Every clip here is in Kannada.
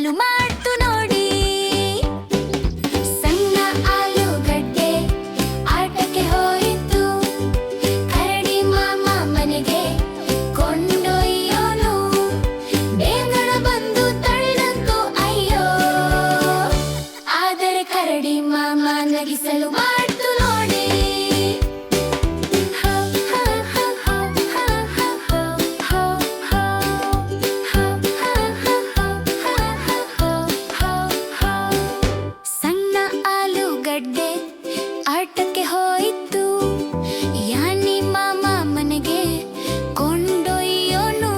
ನಗಿಸಲು ಮಾಡ್ತು ನೋಡಿ. ಸಣ್ಣ ಆಲೂಗಡ್ಡೆ ಆಟಕ್ಕೆ ಹೋಯಿತು, ಕರಡಿ ಮಾಮ ಮನೆಗೆ ಕೊಂಡೊಯ್ಯೋನು. ಬೇಂಗಣ ಬಂದು ತಳ್ಳಿದಂತು ಅಯ್ಯೋ, ಆದರೆ ಕರಡಿ ಮಾಮ ನಗಿಸಲು ಮಾಡ್ತು ನೋಡಿ. ಸಣ್ಣ ಆಲೂಗಡ್ಡೆ ಆಟಕ್ಕೆ ಹೋಯಿತು, ಯಾನಿ ಮಾಮ ಮನೆಗೆ ಕೊಂಡೊಯ್ಯೋನು.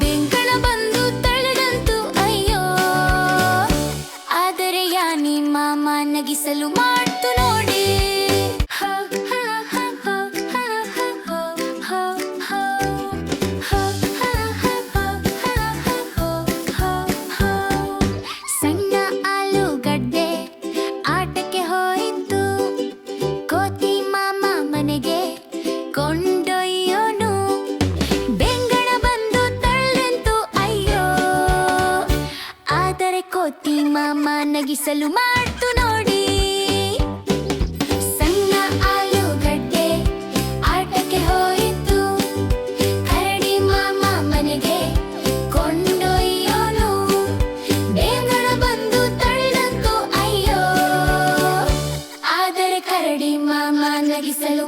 ಬೆಂಕಣ ಬಂದು ತಳ್ಳಿದಂತು ಅಯ್ಯೋ, ಆದರೆ ಯಾನಿ ಮಾಮ ನಗಿಸಲು ಮಾಡ್ತು ನೋಡಿ. ಸಣ್ಣ ಆಲೂಗಡ್ಡೆ ಆಟಕ್ಕೆ ಹೋಯಿತು, ಕೋತಿ ಮಾಮ ಮನೆಗೆ ಕೊಂಡೊಯ್ಯೋನು. ಬೆಂಗಣ ಬಂದು ತಳ್ಳಿದಂತು ಅಯ್ಯೋ, ಆದರೆ ಕೋತಿ ಮಾಮ ನಗಿಸಲು ಮಾಡ್ತು ನೋಡಿ. ಸಣ್ಣ ಆಲೂಗಡ್ಡೆ ಆಟಕ್ಕೆ ಹೋಯಿತು, ಕರಡಿ ಮಾಮ ಮನೆಗೆ ಕೊಂಡೊಯ್ಯೋನು. ಬೇಂಗಣ ಬಂದು ತಳ್ಳಿದಂತು ಅಯ್ಯೋ, ಆದರೆ ಕರಡಿ ಮಾಮ ನಗಿಸಲು